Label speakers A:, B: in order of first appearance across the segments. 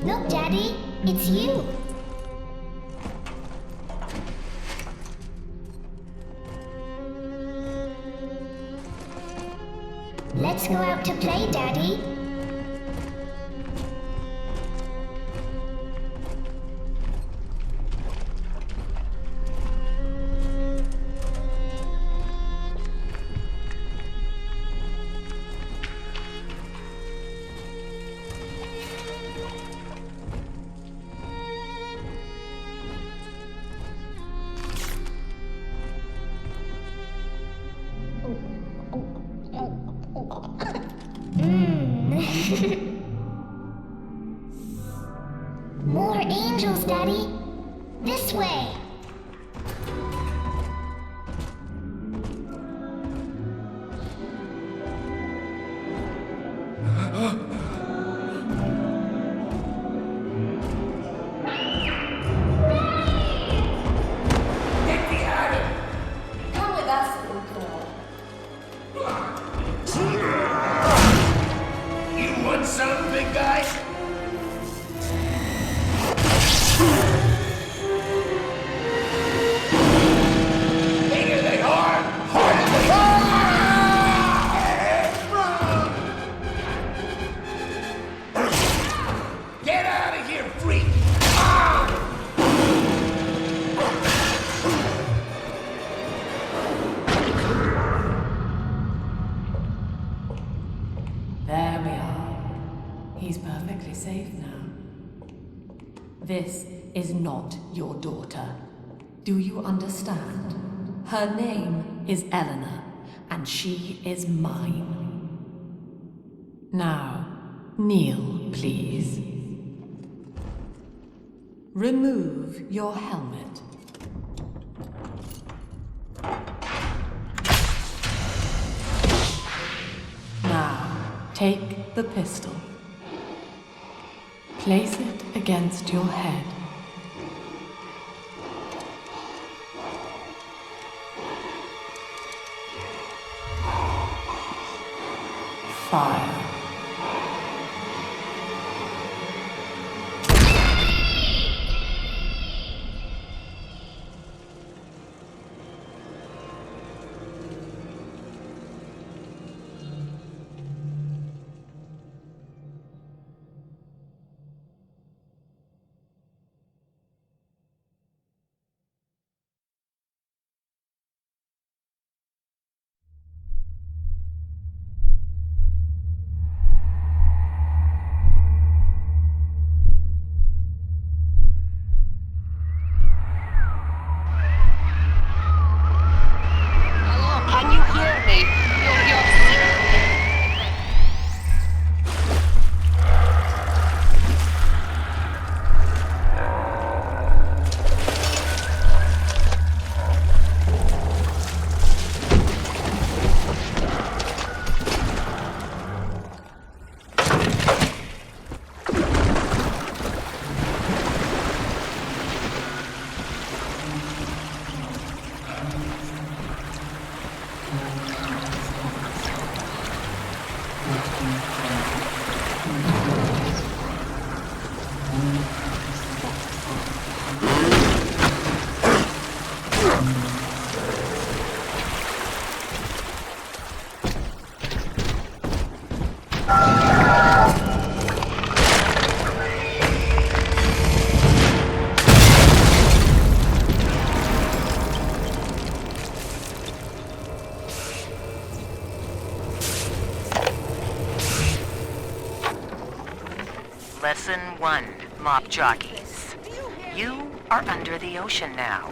A: Look, Daddy, it's you. Let's go out to play, Daddy. More angels, Daddy. This way.
B: Come with us, little girl.
C: You want some, big guy? Bigger they are, harder they are! Get out of here, freak!
B: There we are. He's perfectly safe now. This is not your daughter. Do you understand? Her name is Eleanor, and she is mine. Now, kneel, please. Remove your helmet. Now, take the pistol. Place it against your head. Fire.
D: Can you hear me?
E: Lesson 1, mop jockeys. You are under the ocean now.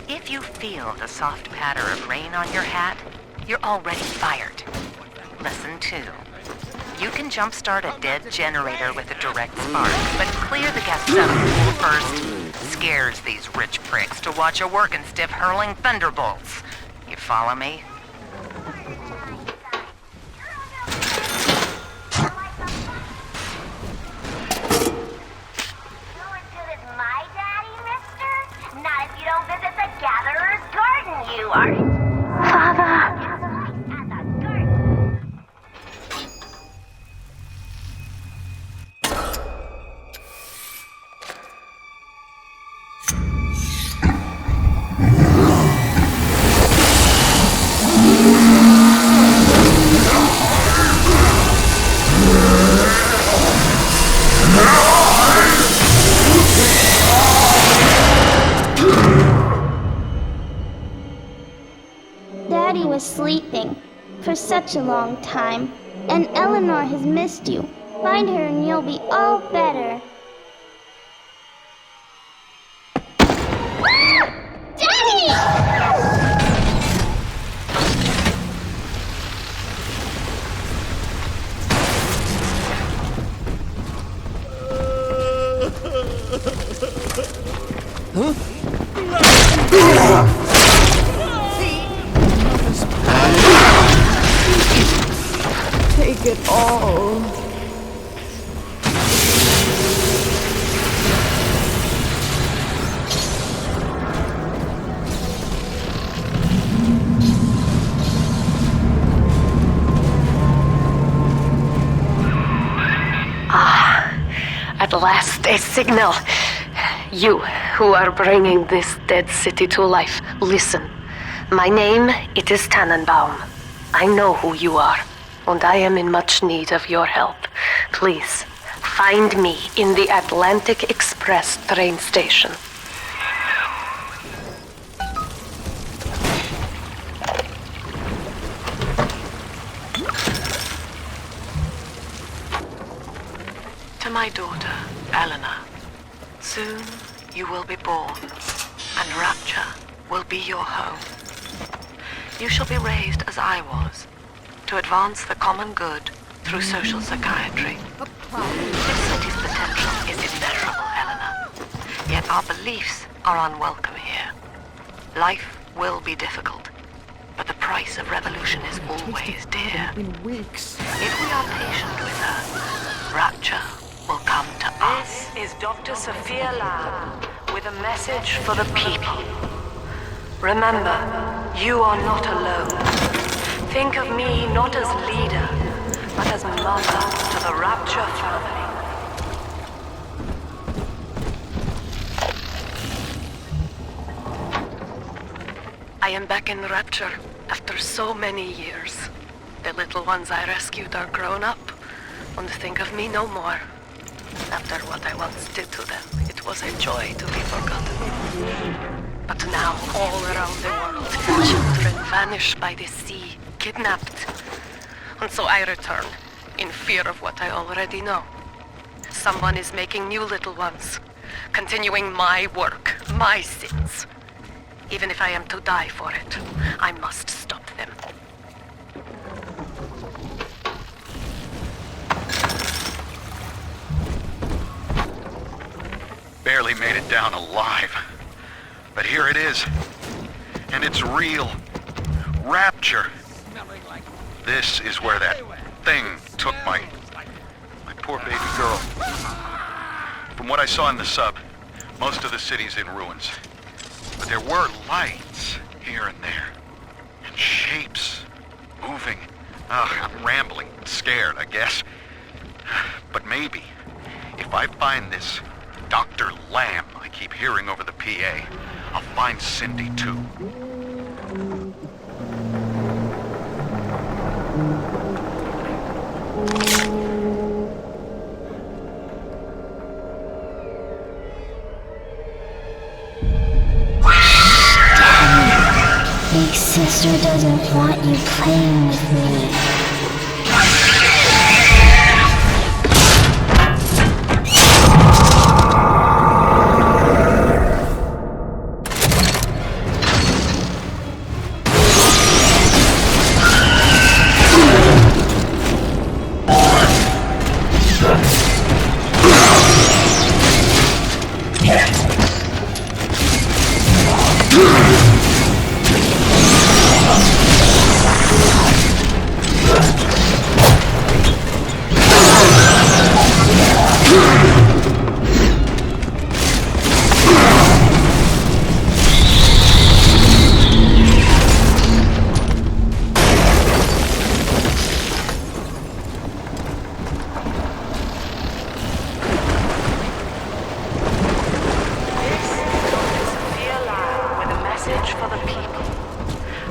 E: If you feel the soft patter of rain on your hat, you're already fired. Lesson 2. You can jumpstart a dead generator with a direct spark, but clear the guests out of the pool first. Scares these rich pricks to watch a working stiff hurling thunderbolts. You follow me?
A: You are. Father!
F: such a long time, and Eleanor has missed you. Find her and you'll be all better.
G: Take it all.
D: At last, a signal. You, who are bringing this dead city to life, listen. My name, it is Tannenbaum. I know who you are, and I am in much need of your help. Please, find me in the Atlantic Express train station. To my daughter, Eleanor, soon you will be born, and Rapture will be your home. You shall be raised as I was, to advance the common good through social psychiatry. This city's potential is immeasurable, Eleanor. Yet our beliefs are unwelcome here. Life will be difficult, but the price of revolution is always dear. If we are patient with her, Rapture will come to us. This is Dr. Sophia Lamb with a message for the people. Remember, you are not alone. Think of me not as leader, but as mother to the Rapture family. I am back in Rapture after so many years. The little ones I rescued are grown up, and think of me no more. After what I once did to them, it was a joy to be forgotten. But now, all around the world, children vanish by the sea, kidnapped. And so I return, in fear of what I already know. Someone is making new little ones, continuing my work, my sins. Even if I am to die for it, I must stop them.
C: Barely made it down alive. But here it is. And it's real. Rapture. This is where that thing took my poor baby girl. From what I saw in the sub, most of the city's in ruins. But there were lights here and there. And shapes moving. I'm rambling, scared, I guess. But maybe, if I find this Dr. Lamb I keep hearing over the PA, I'll find Cindy too.
A: Big sister doesn't want you playing with me.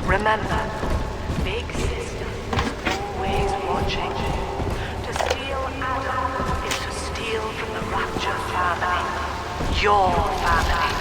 D: Remember, Big Sister, always watching. To steal Adam is to steal from the Rapture family. Your family.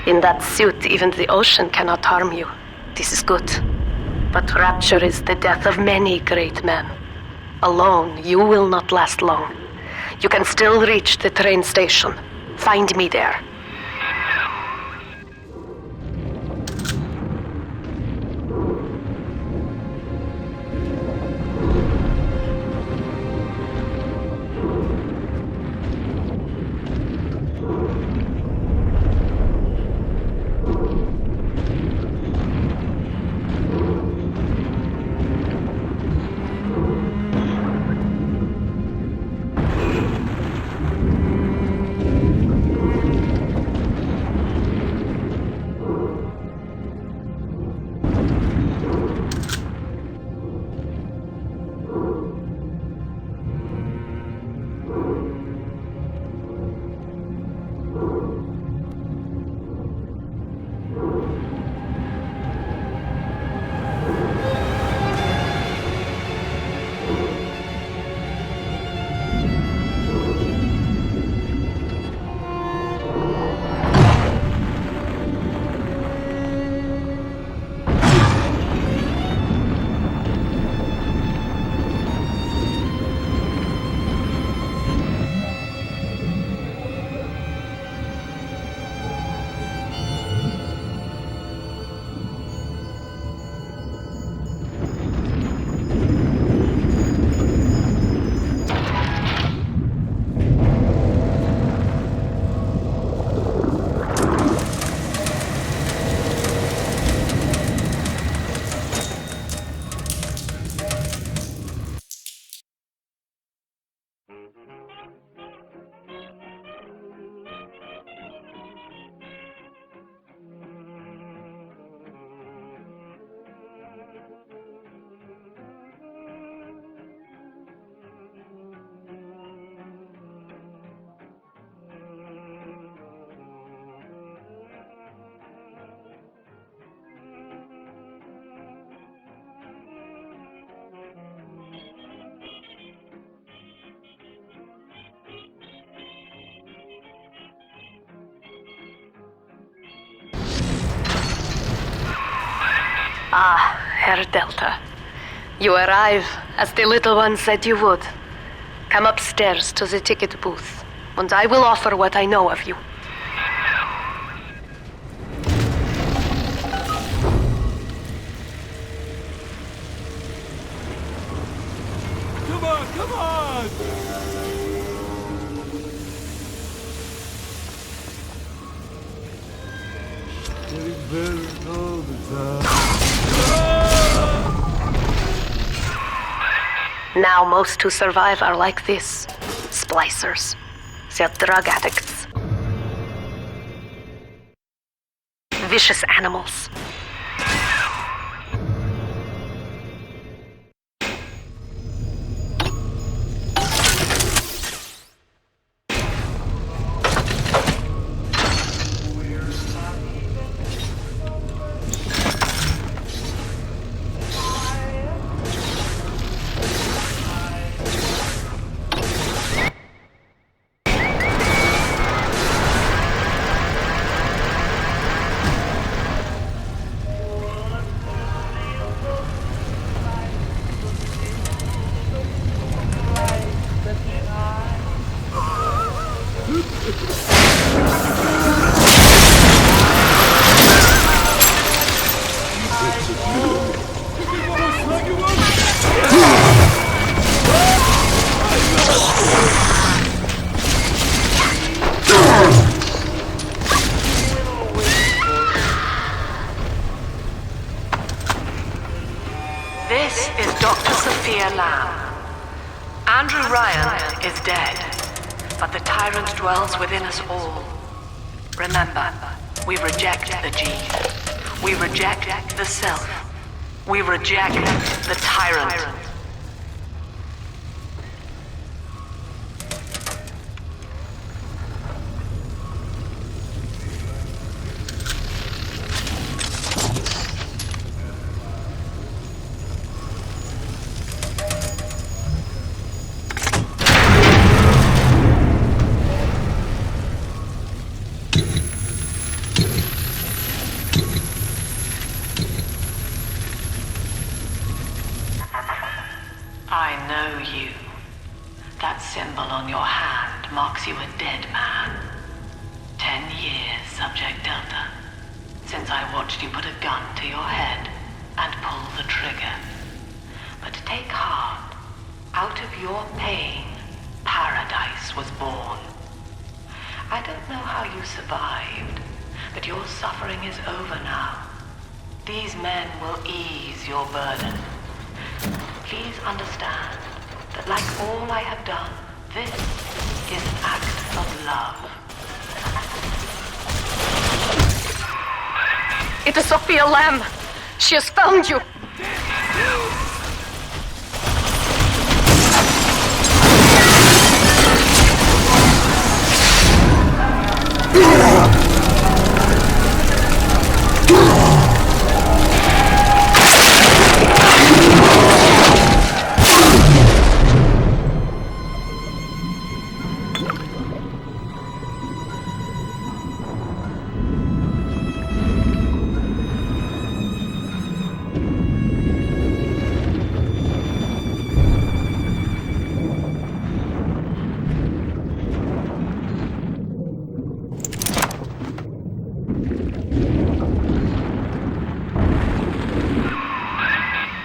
D: In that suit, even the ocean cannot harm you. This is good. But Rapture is the death of many great men. Alone, you will not last long. You can still reach the train station. Find me there. Ah, Herr Delta. You arrive, as the little one said you would. Come upstairs to the ticket booth, and I will offer what I know of you.
G: Come on, come on! Getting better all the time.
D: Now most who survive are like this. Splicers. They're drug addicts. Vicious animals. This is Dr. Sophia Lamb. Andrew Ryan is dead, but the tyrant dwells within us all. Remember, we reject the gene. We reject the self. We reject the tyrant. symbol on your hand marks you a dead man. 10 years, Subject Delta, since I watched you put a gun to your head and pull the trigger. But take heart. Out of your pain, paradise was born. I don't know how you survived, but your suffering is over now. These men will ease your burden. Please understand that like all I have done, this is an act of love.
E: It is Sophia Lamb. She has found you.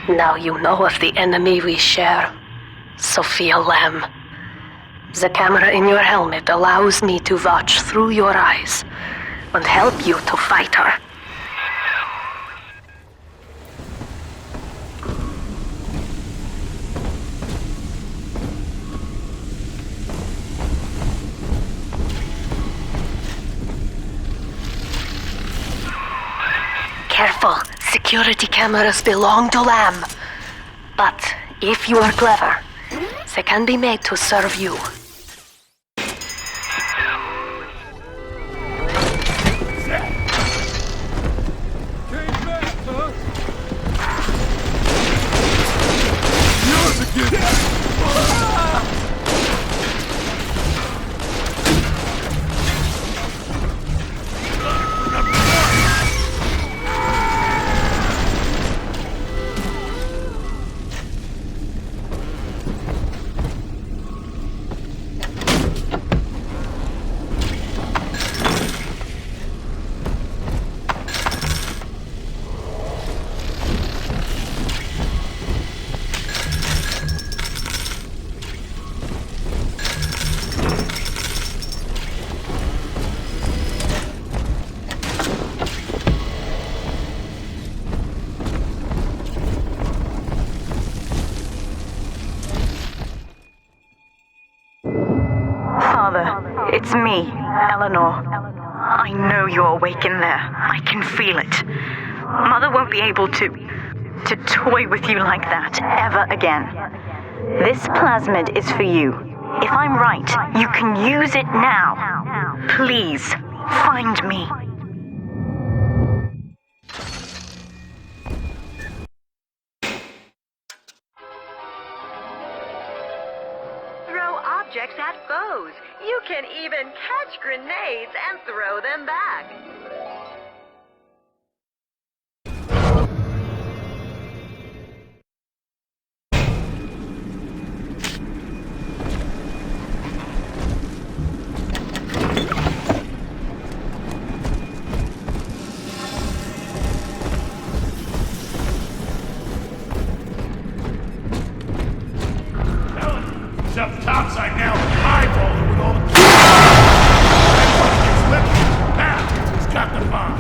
E: Now you know of the enemy we share, Sophia Lamb. The camera in your helmet allows me to watch through your eyes and help you to fight her. Careful. Security cameras belong to Lamb. But if you are clever, they can be made to serve you.
H: It's me, Eleanor. I know you're awake in there. I can feel it. Mother won't be able to toy with you like that ever again. This plasmid is for you. If I'm right, you can use it now. Please, find me.
I: Throw objects at foes. You can even catch grenades and throw them back.
J: He's up topside now, eyeballing with all the... Now, he's got the bomb.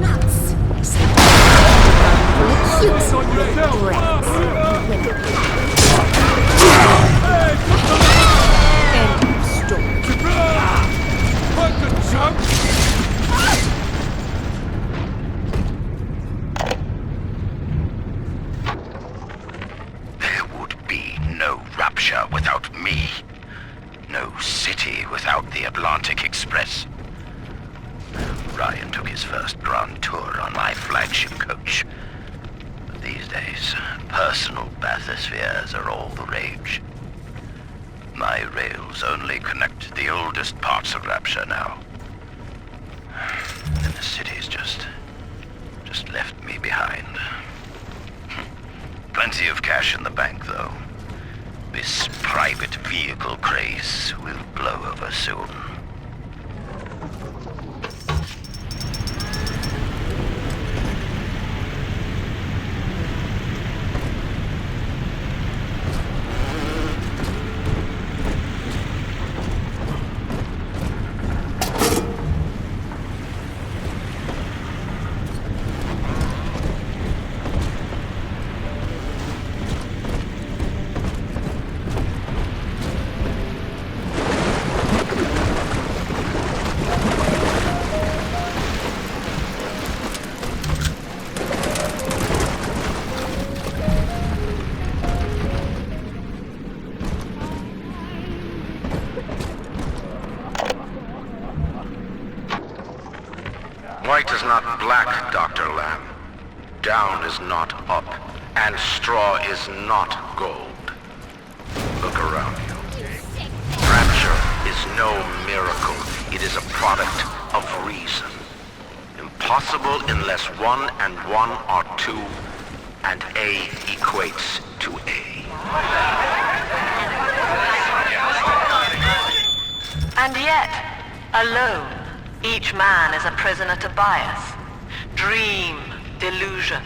A: Nuts.
C: There would be no Rapture without me. No city without the Atlantic Express. Ryan took his first grand tour on my flagship coach. But these days, personal bathyspheres are all the rage. My rails only connect the oldest parts of Rapture now. And the city's just left me behind. Plenty of cash in the bank, though.
K: This private vehicle craze will blow over soon.
L: White is not black, Dr. Lamb. Down is not up, and straw is not gold. Look around you. Rapture is no miracle. It is a product of reason. Impossible unless 1 and 1 are 2, and A equates to A.
D: And yet, alone, each man is a prisoner to bias, dream, delusion,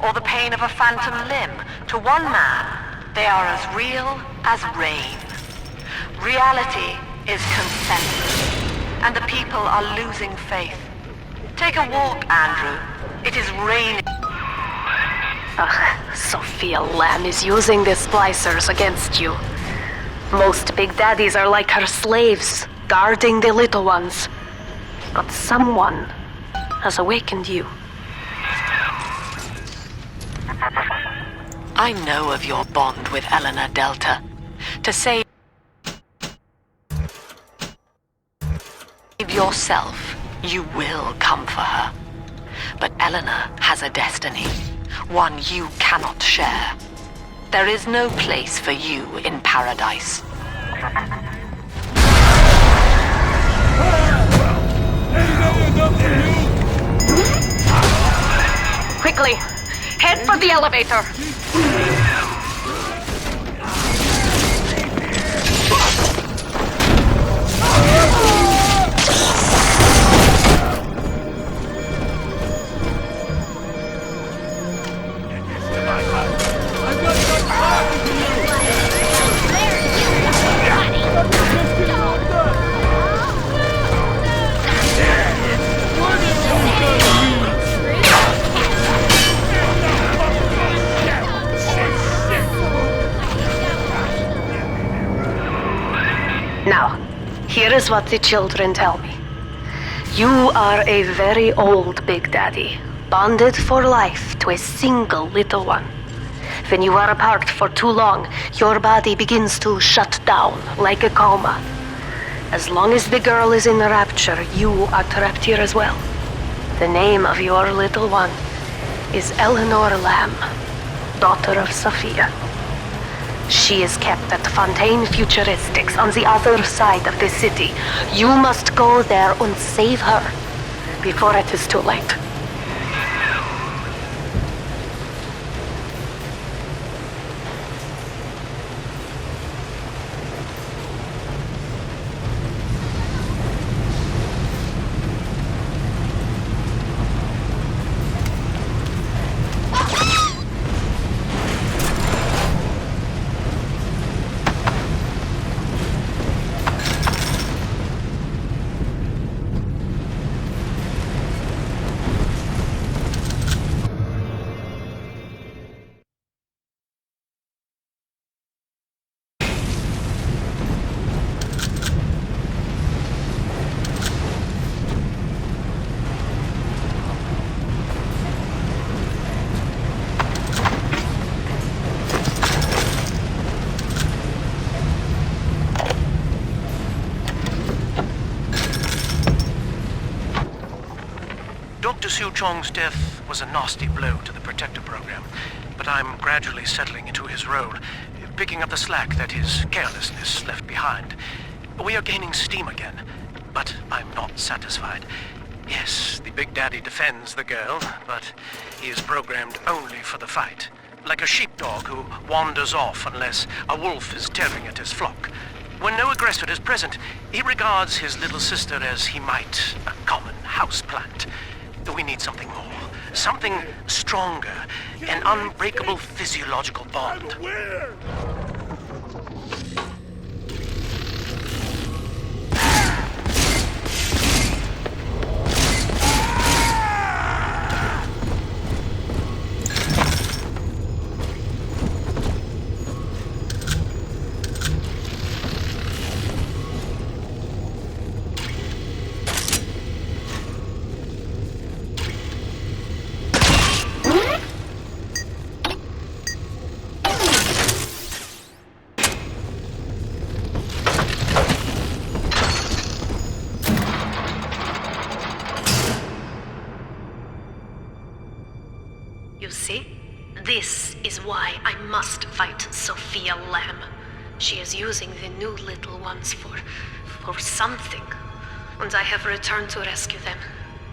D: or the pain of a phantom limb. To one man, they are as real as rain. Reality is consensus, and the people are losing faith. Take a walk, Andrew. It is raining.
M: Sophia Lamb is using the splicers against you. Most big daddies are like her slaves, guarding the little ones. But someone has awakened you.
D: I know of your bond with Eleanor Delta. To save yourself, you will come for her. But Eleanor has a destiny, one you cannot share. There is no place for you in paradise.
M: Quickly, head for the elevator. Now, here is what the children tell me. You are a very old Big Daddy, bonded for life to a single little one. When you are apart for too long, your body begins to shut down like a coma. As long as the girl is in Rapture, you are trapped here as well. The name of your little one is Eleanor Lamb, daughter of Sophia. She is kept at Fontaine Futuristics on the other side of the city. You must go there and save her before it is too late.
N: Dr. Siu Chong's death was a nasty blow to the Protector program, but I'm gradually settling into his role, picking up the slack that his carelessness left behind. We are gaining steam again, but I'm not satisfied. Yes, the Big Daddy defends the girl, but he is programmed only for the fight. like a sheepdog who wanders off unless a wolf is tearing at his flock. When no aggressor is present, he regards his little sister as he might a common houseplant. We need something more. Something stronger. An unbreakable physiological bond.
M: You see? This is why I must fight Sophia Lamb. She is using the new little ones for something. And I have returned to rescue them.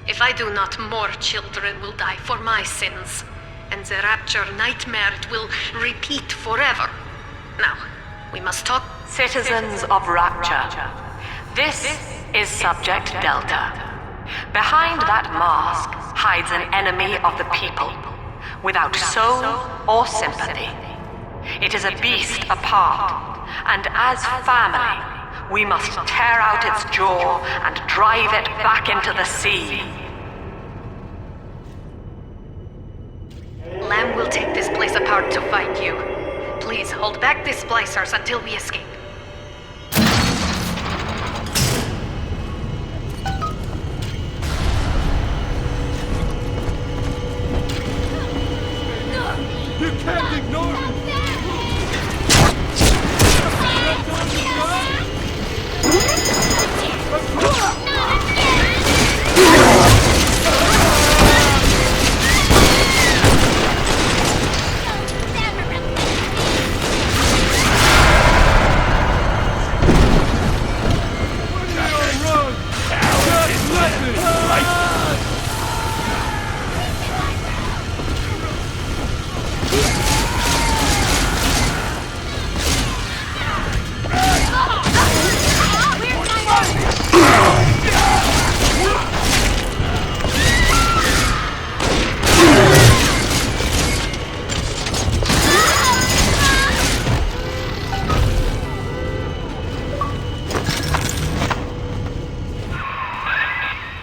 M: If I do not, more children will die for my sins. And the Rapture nightmare it will repeat forever. Now, we must talk.
D: Citizens of Rapture, this is Subject Delta. Behind that mask hides an enemy of the people, without soul or sympathy. It is a beast apart, and as family, we must tear out its jaw and drive it back into the sea.
M: Lamb will take this place apart to find you. Please hold back the splicers until we escape.
G: You can't ignore me!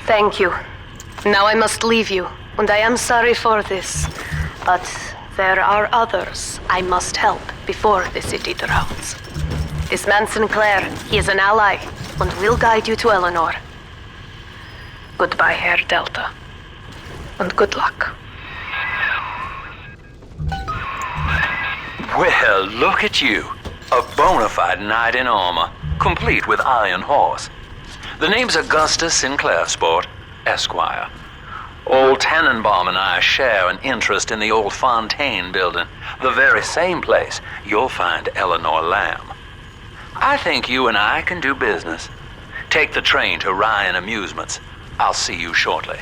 M: Thank you. Now I must leave you, and I am sorry for this. But there are others I must help before the city drowns. This man Sinclair, he is an ally, and will guide you to Eleanor. Goodbye, Herr Delta. And good luck.
O: Well, look at you. A bona fide knight in armor, complete with iron horse. The name's Augustus Sinclair, Sport, Esquire. Old Tannenbaum and I share an interest in the old Fontaine building, the very same place you'll find Eleanor Lamb. I think you and I can do business. Take the train to Ryan Amusements. I'll see you shortly.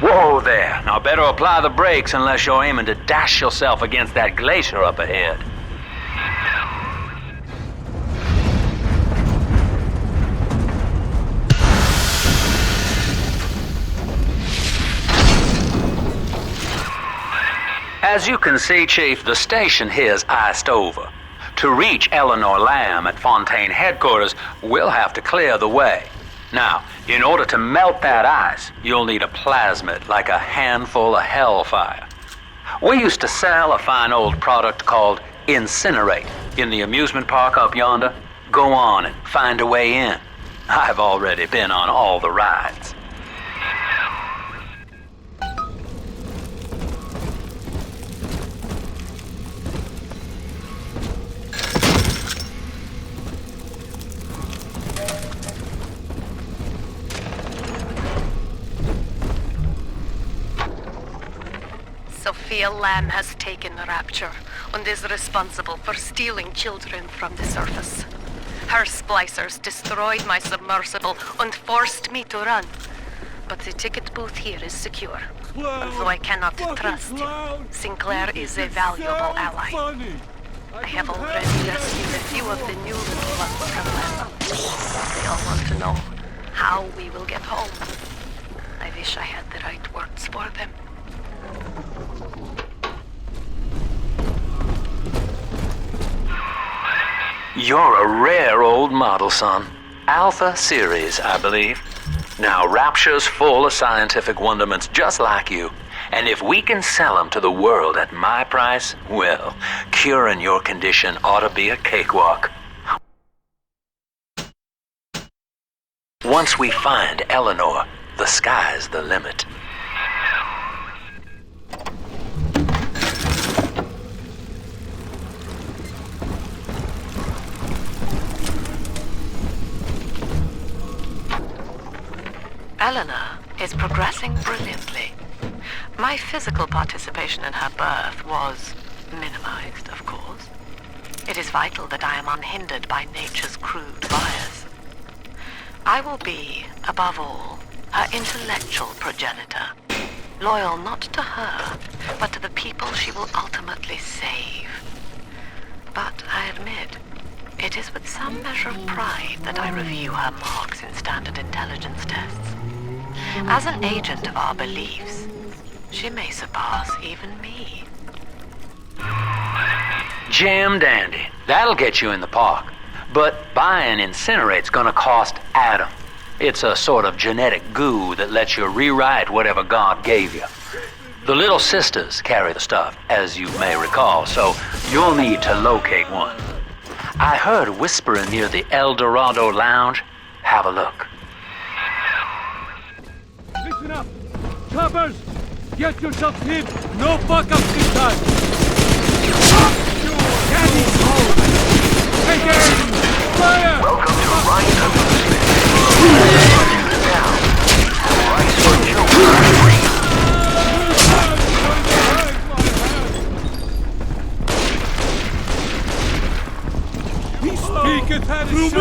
O: Whoa there. Now better apply the brakes unless you're aiming to dash yourself against that glacier up ahead. As you can see, Chief, the station here's iced over. To reach Eleanor Lamb at Fontaine headquarters, we'll have to clear the way. Now, in order to melt that ice, you'll need a plasmid, like a handful of hellfire. We used to sell a fine old product called Incinerate in the amusement park up yonder. Go on and find a way in. I've already been on all the rides.
M: Sophia Lamb has taken Rapture and is responsible for stealing children from the surface. Her splicers destroyed my submersible and forced me to run. But the ticket booth here is secure. Although I cannot trust him, Sinclair is a valuable ally. I have already rescued a few of the new little ones from Lamb. They all want to know how we will get home. I wish I had the right words for them.
O: You're a rare old model, son. Alpha series, I believe. Now, Rapture's full of scientific wonderments just like you. And if we can sell them to the world at my price, well, curing your condition ought to be a cakewalk. Once we find Eleanor, the sky's the limit.
D: Eleanor is progressing brilliantly. My physical participation in her birth was minimized, of course. It is vital that I am unhindered by nature's crude bias. I will be, above all, her intellectual progenitor, loyal not to her, but to the people she will ultimately save. But I admit, it is with some measure of pride that I review her marks in standard intelligence tests. As an agent of our beliefs, she may surpass even me.
O: Jam dandy. That'll get you in the park. But buying Incinerate's gonna cost Adam. It's a sort of genetic goo that lets you rewrite whatever God gave you. The Little Sisters carry the stuff, as you may recall, so you'll need to locate one. I heard whispering near the El Dorado Lounge. Have a look.
G: Listen up! Choppers! Get yourself in! No fuck-ups this time! Daddy's home! Take aim! Fire!
L: Welcome to Ryan's Amusement. Down. Rights for children are free.
G: He can have his shot!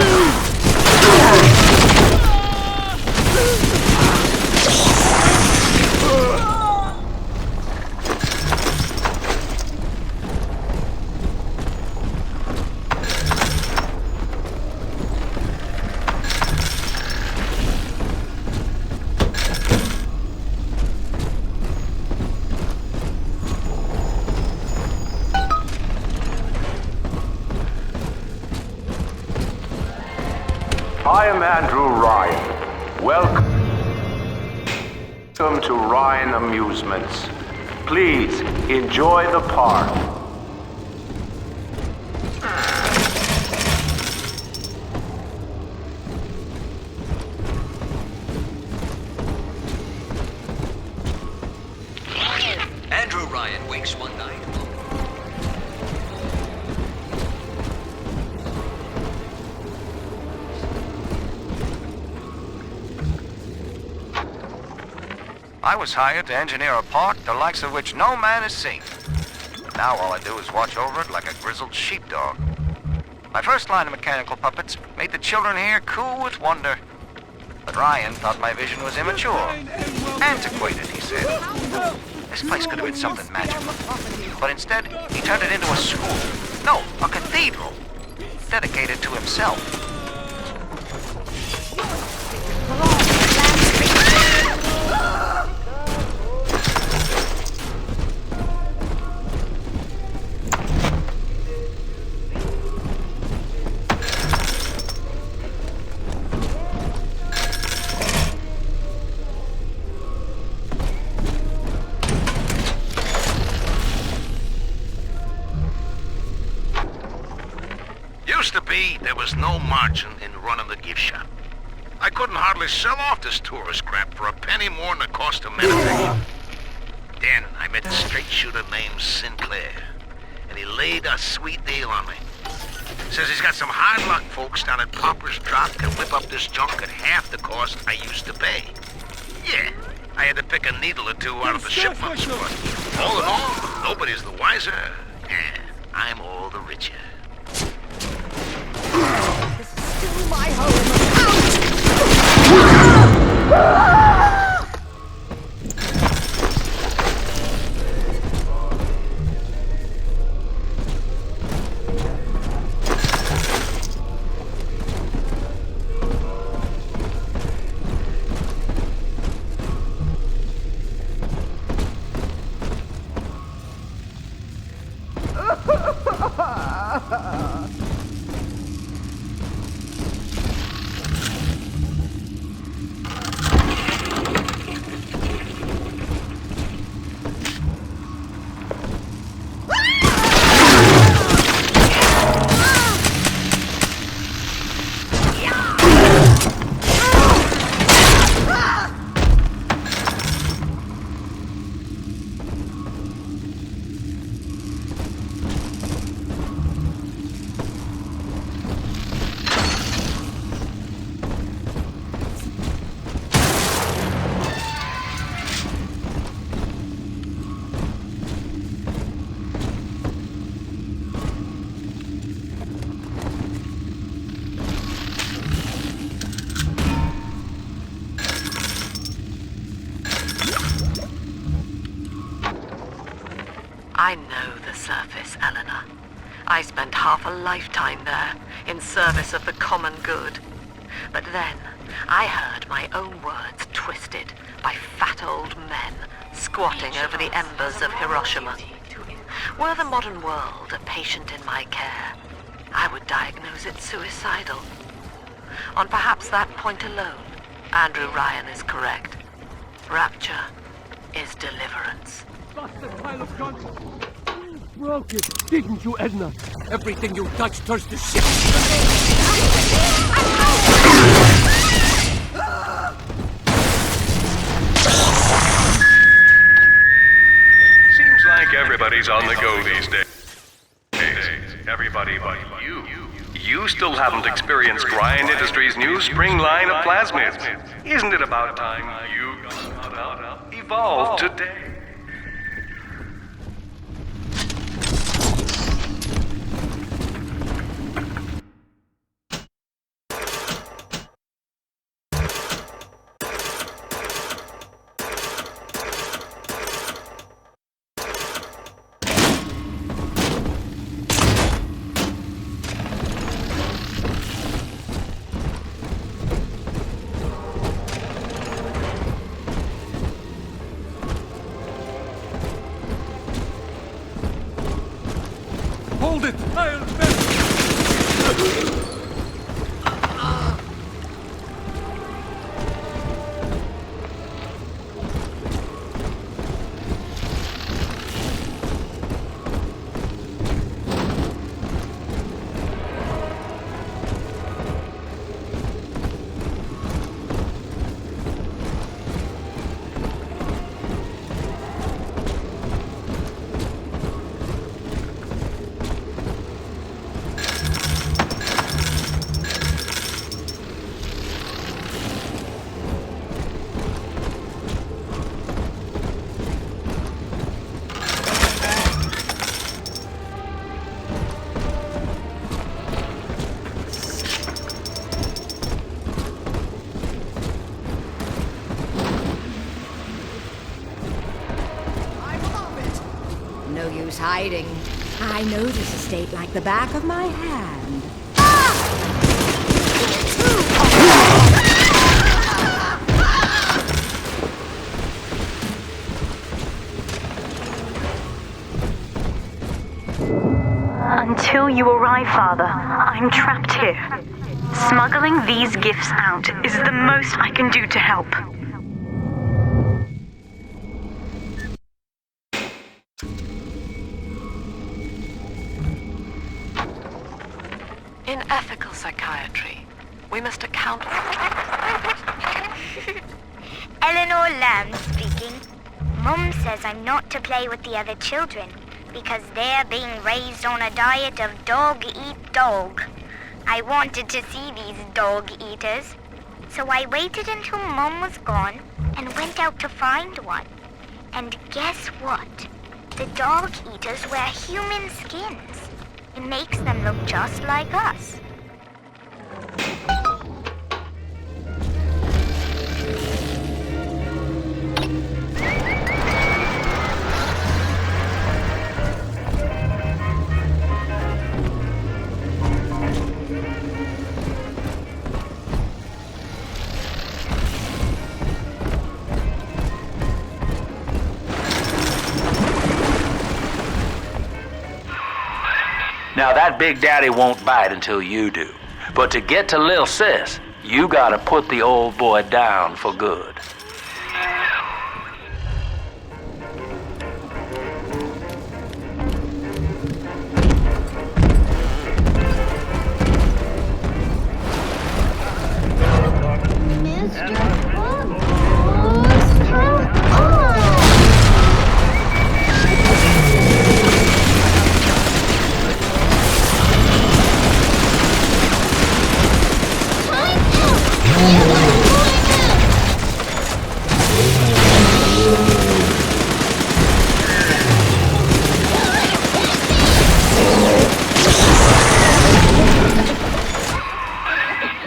L: I am Andrew Ryan. Welcome to Ryan Amusements. Please enjoy the park.
P: Andrew Ryan wakes one night.
Q: I was hired to engineer a park the likes of which no man has seen. Now all I do is watch over it like a grizzled sheepdog. My first line of mechanical puppets made the children here cool with wonder. But Ryan thought my vision was immature. Antiquated, he said. This place could have been something magical. But instead, he turned it into a school. No, a cathedral. Dedicated to himself.
C: Used to be, there was no margin in running the gift shop. I couldn't hardly sell off this tourist crap for a penny more than the cost of medication. Then I met a straight shooter named Sinclair, and he laid a sweet deal on me. Says he's got some hard-luck folks down at Popper's Drop can whip up this junk at half the cost I used to pay. Yeah, I had to pick a needle or two out of the shipments, but all in all, nobody's the wiser, and I'm all the richer.
R: This is still my home.
D: I know the surface, Eleanor. I spent half a lifetime there, in service of the common good. But then, I heard my own words twisted by fat old men squatting over the embers of Hiroshima. Were the modern world a patient in my care, I would diagnose it suicidal. On perhaps that point alone, Andrew Ryan is correct. Rapture is deliverance.
G: Lost the pile of junk. Broke it, didn't you, Edna? Everything you touch turns to shit.
S: Seems like everybody's on the go these days. Everybody but you. You still haven't experienced Ryan Industries' new spring line of plasmids. Isn't it about time you evolved today?
G: Hold it! I'll
R: No use hiding. I know this estate like the back of my hand.
H: Until you arrive, Father, I'm trapped here. Smuggling these gifts out is the most I can do to help.
D: In ethical psychiatry, we must account for...
T: Eleanor Lamb speaking. Mum says I'm not to play with the other children because they're being raised on a diet of dog-eat-dog. I wanted to see these dog-eaters, so I waited until Mum was gone and went out to find one. And guess what? The dog-eaters wear human skins. It makes them look just like us.
O: Now that Big Daddy won't bite until you do. But to get to Lil Sis, you gotta put the old boy down for good.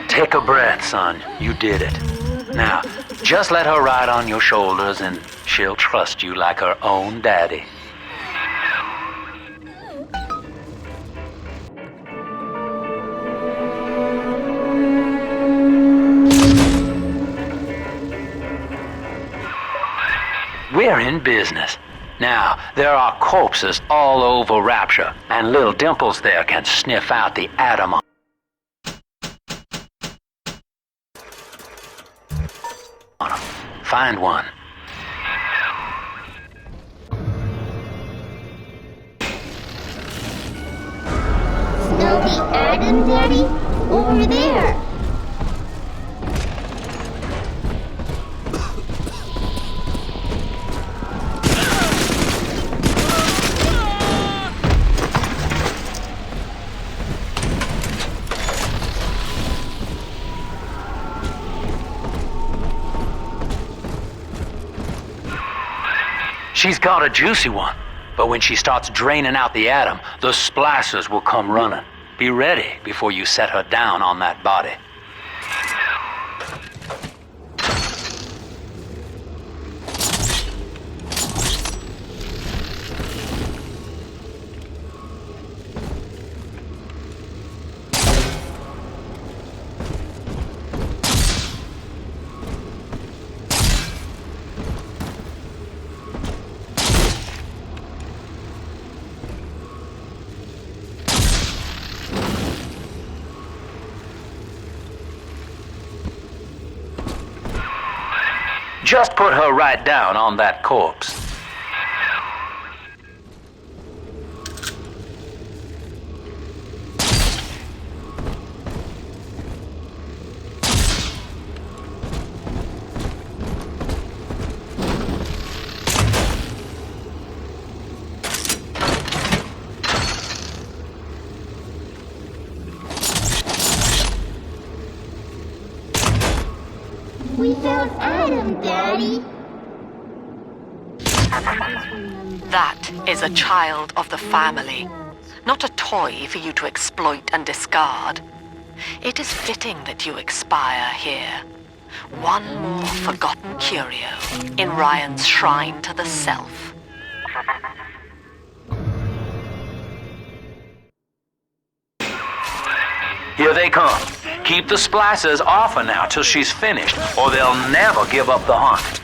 O: Take a breath, son. You did it. Now, just let her ride on your shoulders and she'll trust you like her own daddy. We're in business. Now, there are corpses all over Rapture, and little Dimples there can sniff out the atom on them. Find one.
F: Smell the atom, Daddy? Over there.
O: She's got a juicy one, but when she starts draining out the atom, the splicers will come running. Be ready before you set her down on that body. Just put her right down on that corpse.
F: We found Adam, Daddy.
D: That is a child of the family, not a toy for you to exploit and discard. It is fitting that you expire here. One more forgotten curio in Ryan's shrine to the self.
O: Here they come. Keep the splicers off her now till she's finished, or they'll never give up the hunt.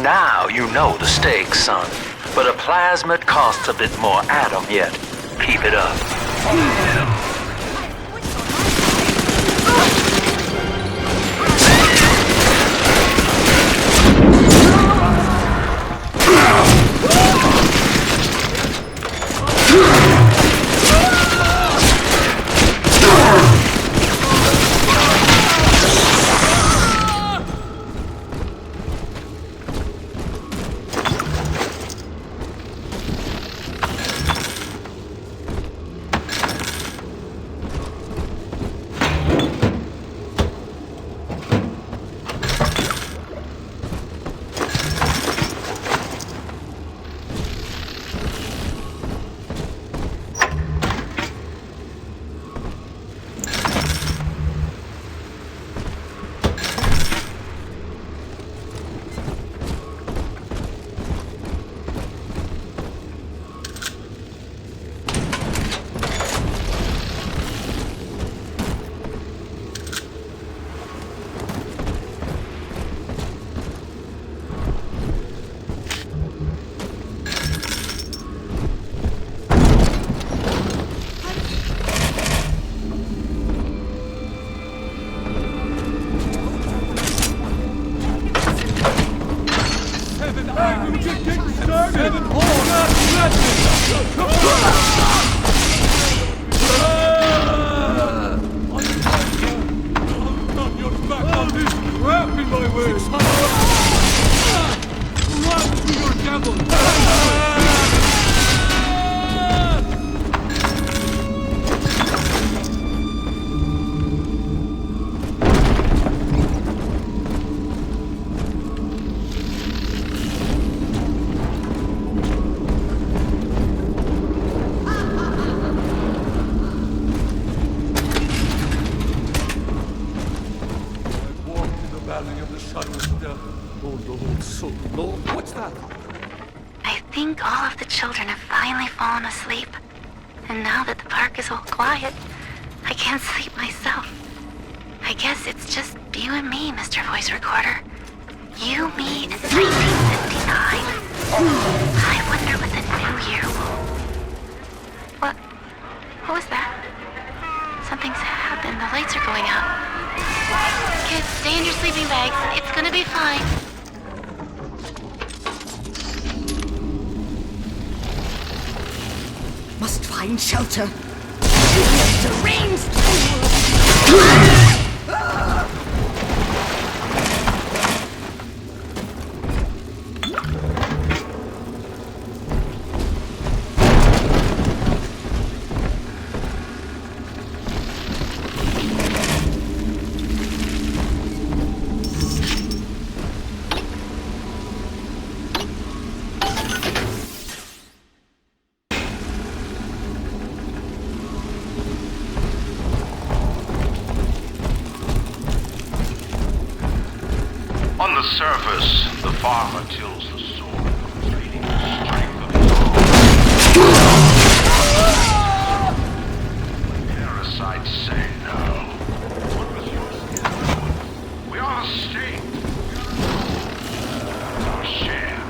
O: Now you know the stakes, son. But a plasmid costs a bit more atom yet. Keep it up.
D: I think all of the children have finally fallen asleep. And now that the park is all quiet, I can't sleep myself. I guess it's just you and me, Mr. Voice Recorder. You, me, and 1959. I wonder what the new year will... What was that? Something's happened. The lights are going out. Kids, stay in your sleeping bags. It's gonna be fine.
R: Must find shelter. Deranged!
L: On the surface, the farmer tills the soil, feeding the strength of his own. Parasites say no. What was your skin? We are the state. It's our share.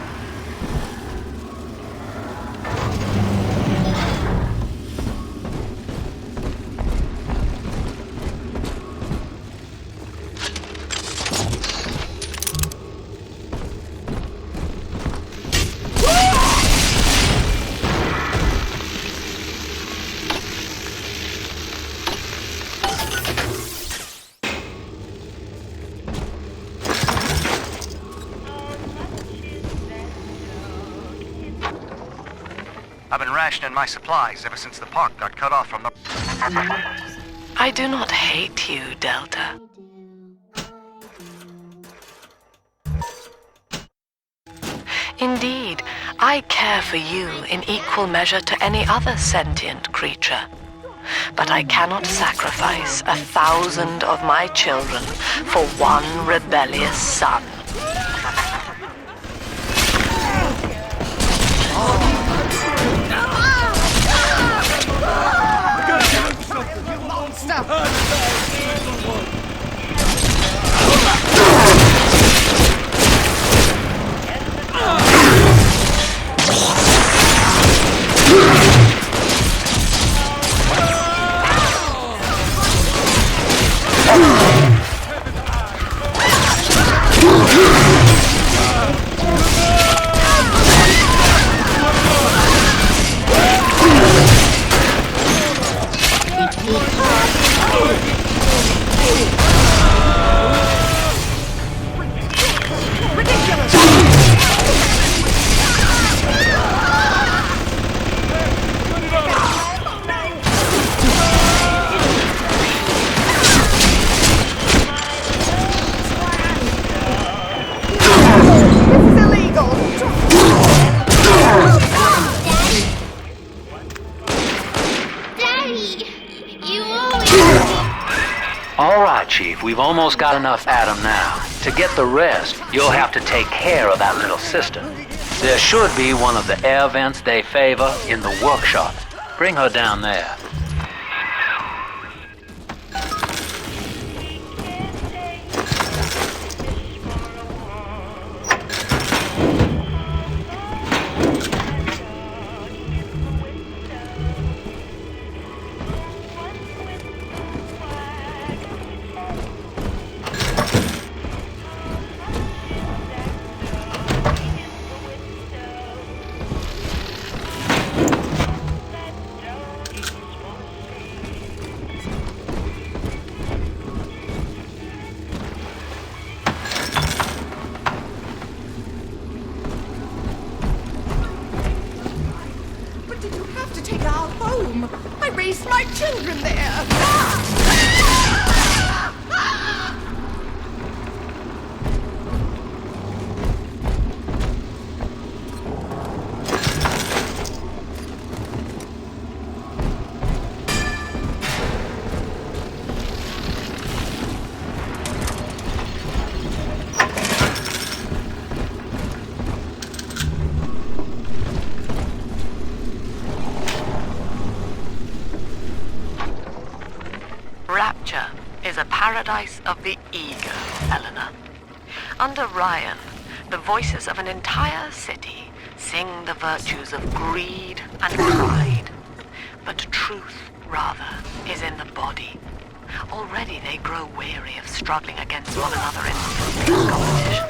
Q: I've been rationing my supplies ever since the park got cut off from the...
D: I do not hate you, Delta. Indeed, I care for you in equal measure to any other sentient creature. But I cannot sacrifice 1,000 of my children for one rebellious son.
O: All right, Chief, we've almost got enough Adam now. To get the rest, you'll have to take care of that little sister. There should be one of the air vents they favor in the workshop. Bring her down there.
U: My children there!
D: Rapture is a paradise of the eager, Eleanor. Under Ryan, the voices of an entire city sing the virtues of greed and pride. But truth, rather, is in the body. Already they grow weary of struggling against one another in fruitless competition.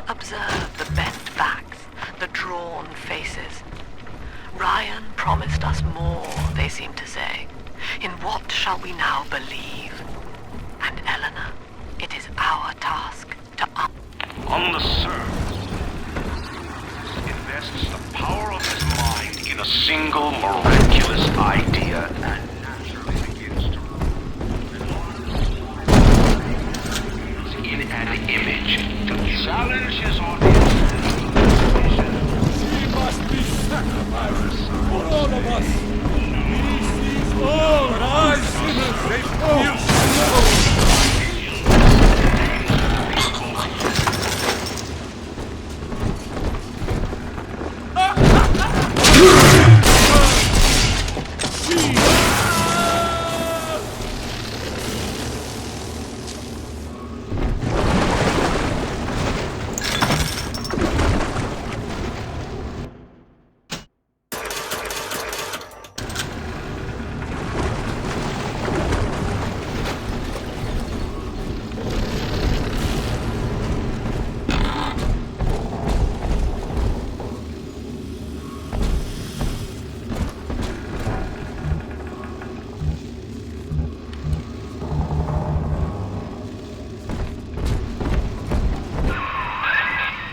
D: Observe the bent backs, the drawn faces. Ryan promised us more, they seem to say. In what shall we now believe? And Eleanor, it is our task to
J: On the surface, invests the power of his mind in a single miraculous idea and naturally begins to in an image to challenge his audience.
G: She must be sacrificed for all of us. Oh, but I sinners, they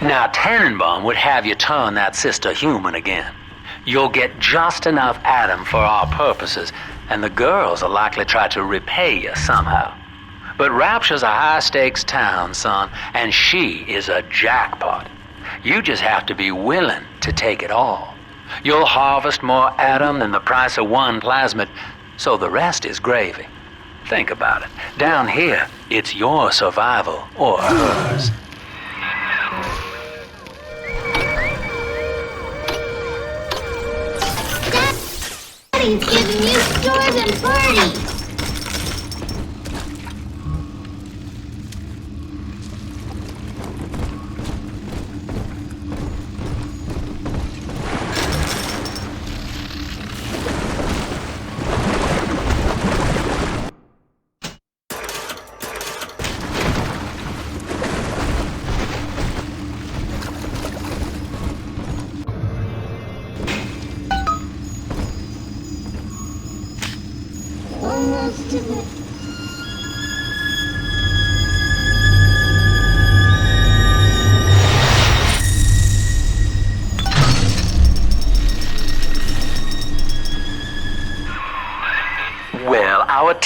O: Now, Tannenbaum would have you turn that sister human again. You'll get just enough Adam for our purposes, and the girls will likely try to repay you somehow. But Rapture's a high-stakes town, son, and she is a jackpot. You just have to be willing to take it all. You'll harvest more Adam than the price of one plasmid, so the rest is gravy. Think about it. Down here, it's your survival or hers.
F: Daddy's giving you stores and parties!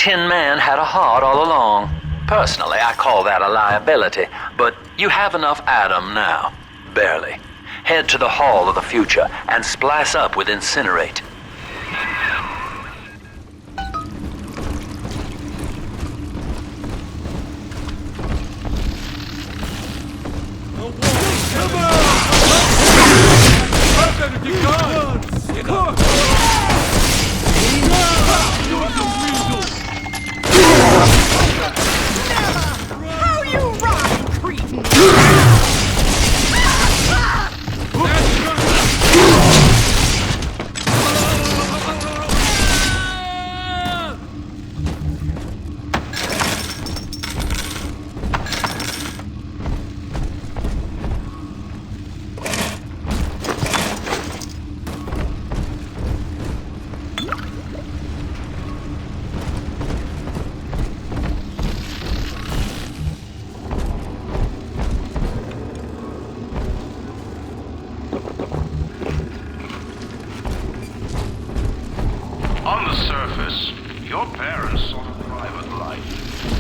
O: Tin Man had a heart all along. Personally, I call that a liability, but you have enough Adam now. Barely. Head to the Hall of the Future and splice up with Incinerate.
U: How you rotten cretin!
J: On the surface, your parents sought a private life,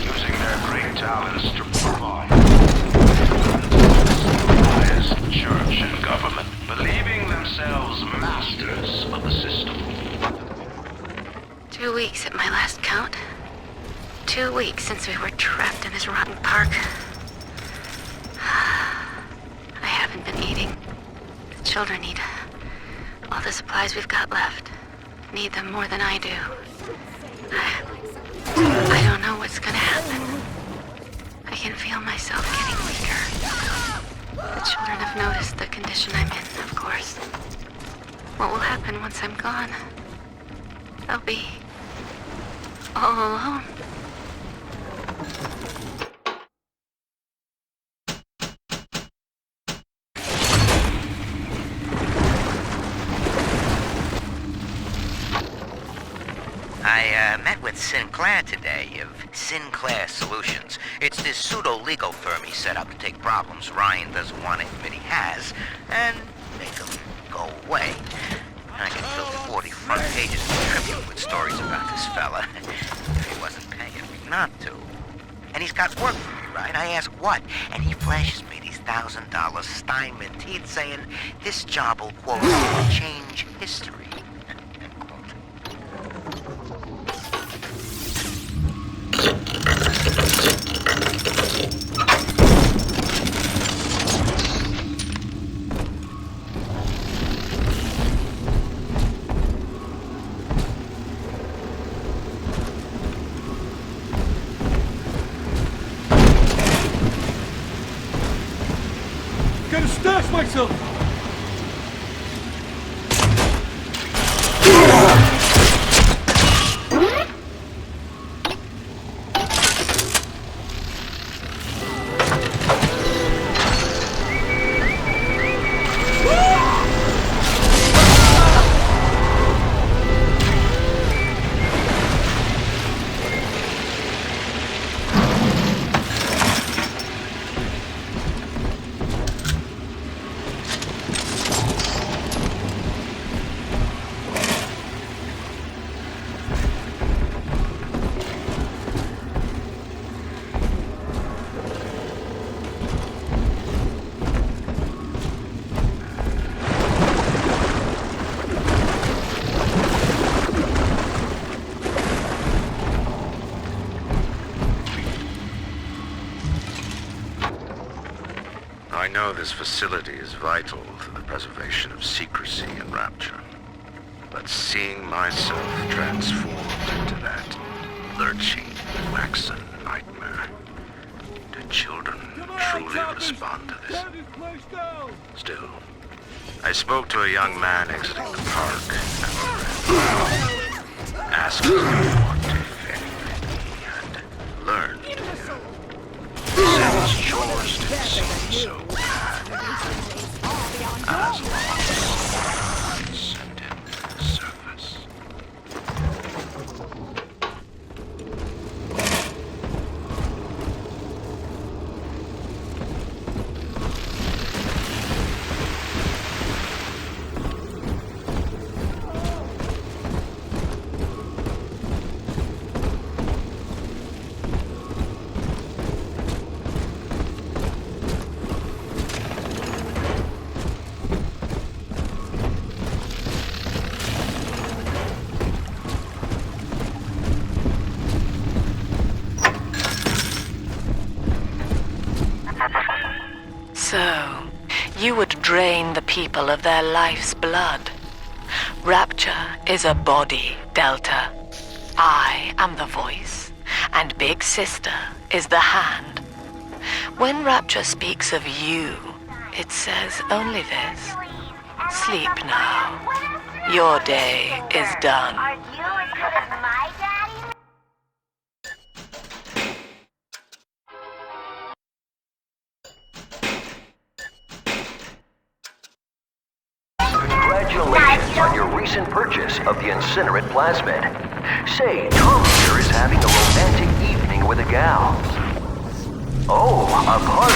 J: using their great talents to provide. Biased church and government, believing themselves masters of the system.
D: 2 weeks at my last count. 2 weeks since we were trapped in this rotten park. I haven't been eating. The children need all the supplies we've got left. Need them more than I do. I don't know what's gonna happen. I can feel myself getting weaker. The children have noticed the condition I'm in, of course. What will happen once I'm gone? I'll be all alone.
B: I met with Sinclair today of Sinclair Solutions. It's this pseudo-legal firm he set up to take problems Ryan doesn't want to admit he has and make them go away. And I can fill 40 front pages of the Tribune with stories about this fella if he wasn't paying me not to. And he's got work for me, right? I ask what? And he flashes me these $1,000 Steinman teeth saying this job will, quote, change history.
G: Gotta stash myself!
L: I know this facility is vital to the preservation of secrecy in Rapture, but seeing myself transformed into that lurching, waxen nightmare, do children truly respond to this? Still, I spoke to a young man exiting the park and asked him what, if anything, he had learned. Since chores didn't seem so bad, as long as ascended to the surface.
D: So, you would drain the people of their life's blood. Rapture is a body, Delta. I am the voice, and Big Sister is the hand. When Rapture speaks of you, it says only this. Sleep now. Your day is done.
T: Are you as good as my daddy?
E: Congratulations on your recent purchase of the incinerate plasmid. Say, Tom here is having a romantic evening with a gal. Oh, a party.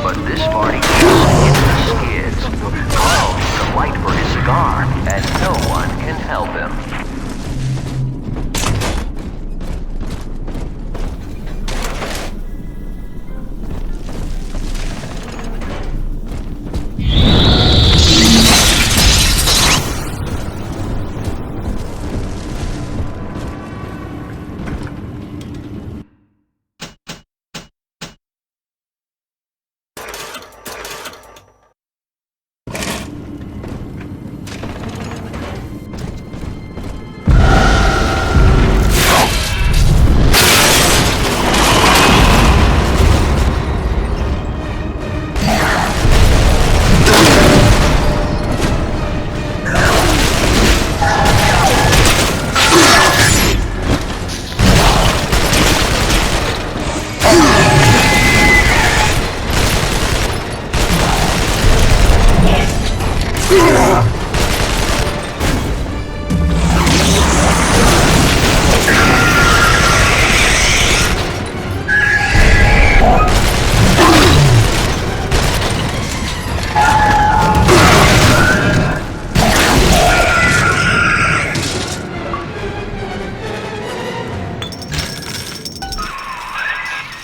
E: But this party just hit the skids. Carl needs a light for his cigar, and no one can help him.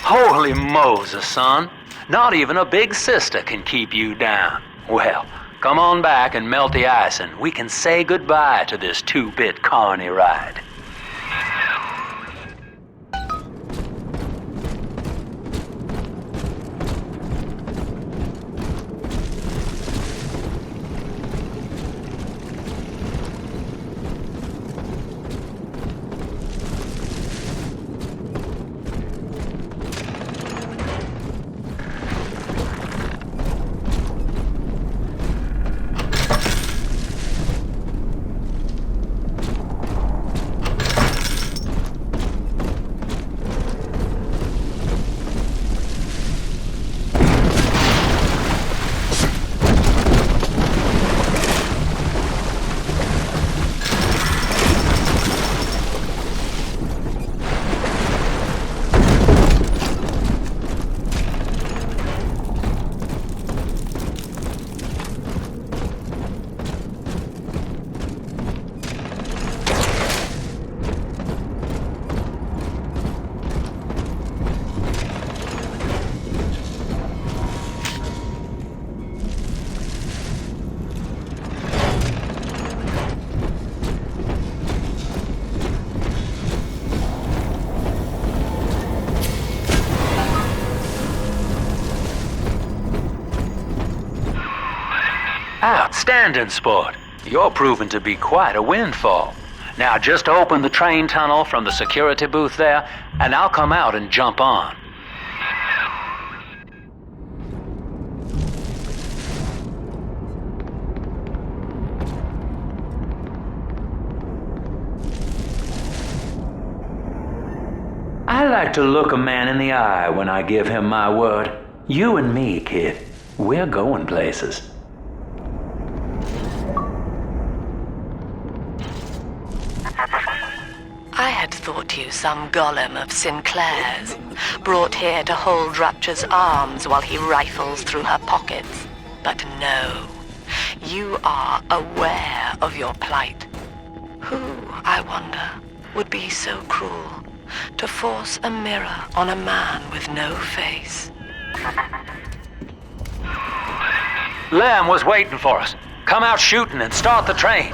O: Holy Moses, son. Not even a big sister can keep you down. Well, come on back and melt the ice and we can say goodbye to this 2-bit carny ride. Outstanding, sport. You're proving to be quite a windfall. Now just open the train tunnel from the security booth there, and I'll come out and jump on. I like to look a man in the eye when I give him my word. You and me, kid, we're going places.
D: I had thought you some golem of Sinclair's, brought here to hold Rapture's arms while he rifles through her pockets. But no, you are aware of your plight. Who, I wonder, would be so cruel to force a mirror on a man with no face?
O: Lamb was waiting for us. Come out shooting and start the train.